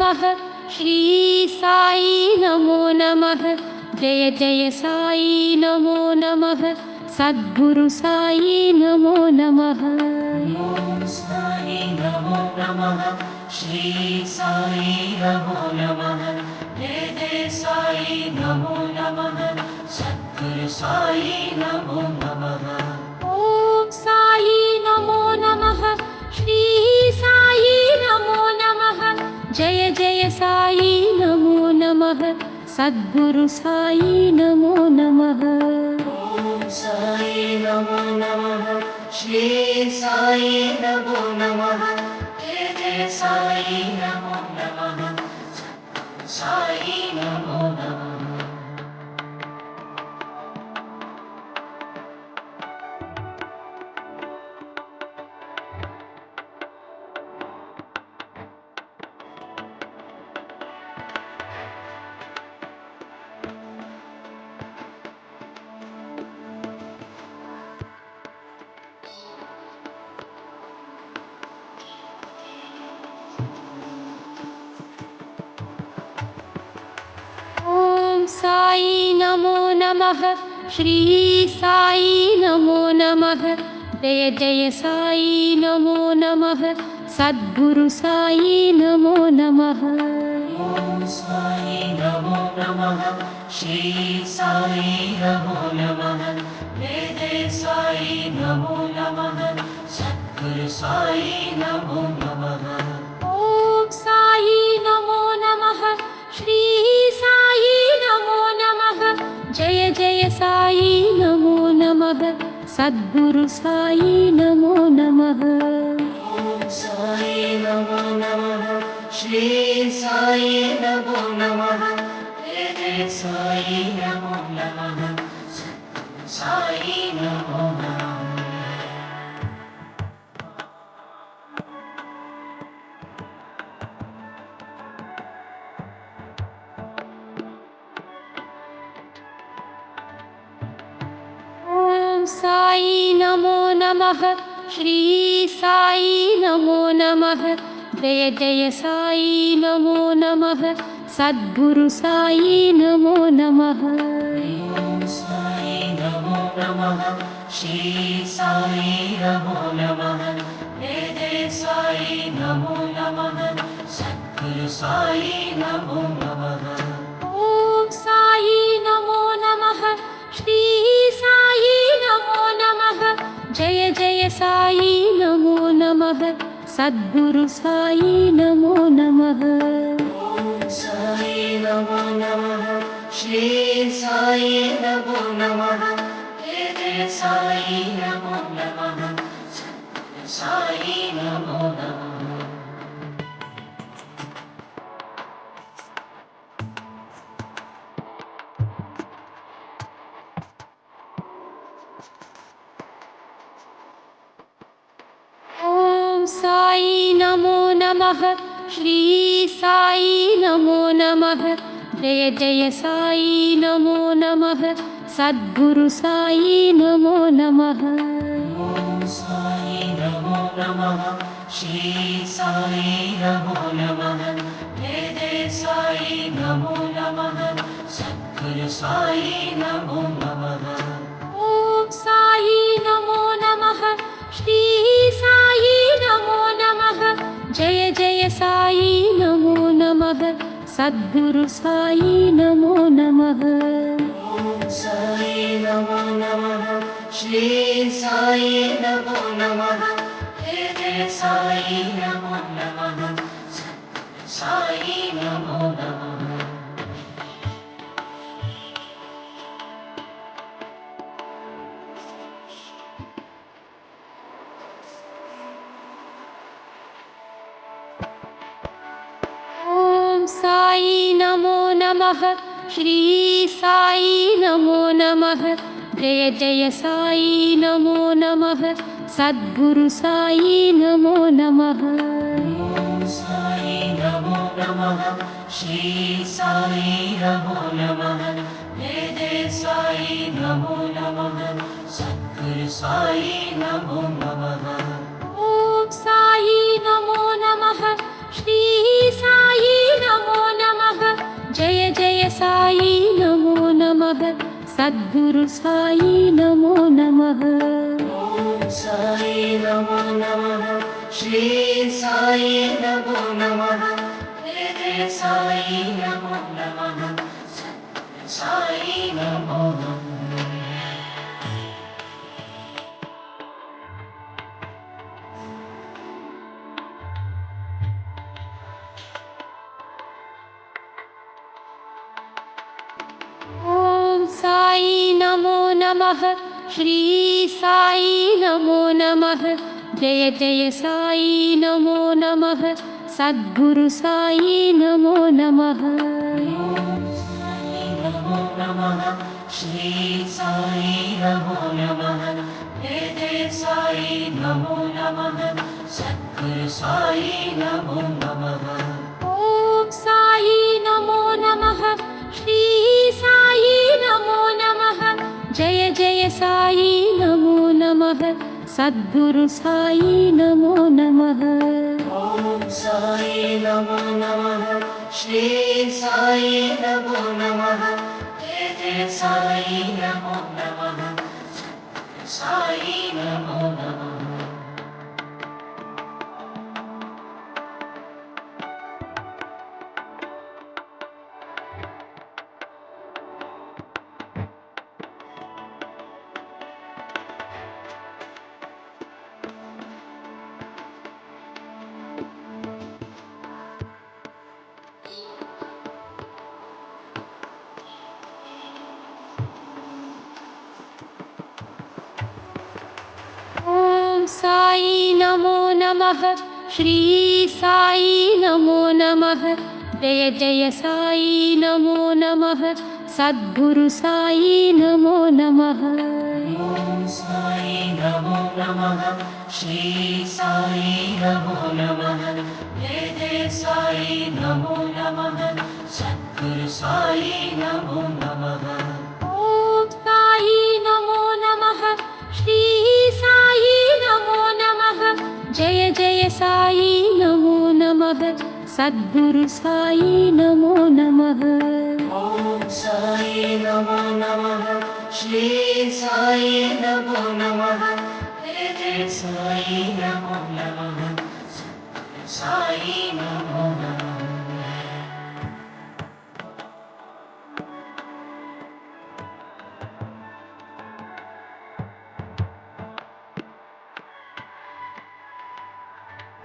नमः श्री साई नमो नमः जय जय साई नमो नमः सद्गुरु साई नमो नमः ओम साई नमो नमः श्री साई नमो नमः जय जय साई नमो नमः सद्गुरु साई नमो नमः ओम साई नमो नमः श्री साई नमो नमः जय जय साई नमो नमः सद्गुरु साई नमो नमः ओम साई नमो नमः श्री साई नमो नमः जय जय साई नमो नमः साई नमो नमः ओम साई नमो नमः श्री साई नमो नमः जय जय साई नमो नमः सद्गुरु साई नमो नमः ओम साई नमो नमः श्री साई नमो नमः जय जय साई नमो नमः सद्गुरु साई नमो नमः ओम साई नमो नमः श्री साई नमो नमः जय जय साई नमो नमः सद्गुरु साई नमो नमः ओम साई नमो नमः श्री साई नमो नमः जय जय साई नमो नमः साई नमो नमः ओम साई नमो नमः श्री साई नमो नमः जय जय साई नमो नमः सद्गुरु साई नमो नमः ओम साई नमो नमः श्री साई नमो नमः जय जय साई नमो नमः सद्गुरु साई नमो नमः ओम साई नमो नमः श्री साई नमो नमः जय जय साई नमो नमः सद्गुरु साई नमो नमः ओम साई नमो नमः श्री साई नमो नमः जय जय साई नमो नमः साई नमो नमः ओम साई नमो नमः श्री साई नमो नमः जय जय साई नमो नमः सद्गुरु साई नमो नमः ओम साई नमो नमः श्री साई नमो नमः जय जय साई नमो नमः सद्गुरु साई नमो नमः ओम साई नमो नमः श्री साई नमो नमः जय जय साई नमो नमः सद्गुरु साई नमो नमः ओम साई नमो नमः श्री साई नमो नमः जय जय साई नमो नमः साई नमो नमः ओम साई नमो नमः श्री साई नमो नमः जय जय साई नमो नमः सद्गुरु साई नमो नमः ओम साई नमो नमः श्री साई नमो नमः जय जय साई नमो नमः सद्गुरु साई नमो नमः ओम साई नमो नमः श्री साई సద్గురు సాయి నమో నమః. ఓం సాయి నమో నమః. శ్రీ సాయి నమో నమః. జయ జయ సాయి నమో నమః. సద్గురు సాయి నమో నమః. ఓం సాయి నమో నమః. శ్రీ సాయి నమో నమః. జయ జయ సాయి నమో నమః. సద్గురు సాయి నమో నమః. ఓం సాయి నమో నమః. శ్రీ సాయి నమో నమః. జయ జయ సాయి నమో నమః. సద్గురు సాయి నమో నమః. ఓం సాయి నమో నమః. శ్రీ సాయి నమో నమః. జయ జయ సాయి నమో నమః. సద్గురు సాయి నమో నమః. ఓం సాయి నమో నమః. శ్రీ సాయి నమో నమః. జయ జయ సాయి నమో నమః. సద్గురు సాయి నమో నమః. ఓం సాయి నమో నమః. శ్రీ సాయి నమో నమః. జయ జయ సాయి నమో నమః. సద్గురు సాయి నమో నమః. ఓం సాయి నమో నమః. శ్రీ సాయి నమో నమః. జయ జయ సాయి నమో నమః. సద్గురు సాయి నమో నమః. ఓం సాయి నమో నమః. శ్రీ సాయి నమో నమః. జయ జయ సాయి నమో నమః. సద్గురు సాయి నమో నమః. ఓం సాయి నమో నమః. శ్రీ సాయి నమో నమః. జయ జయ సాయి నమో నమః. సద్గురు సాయి నమో నమః.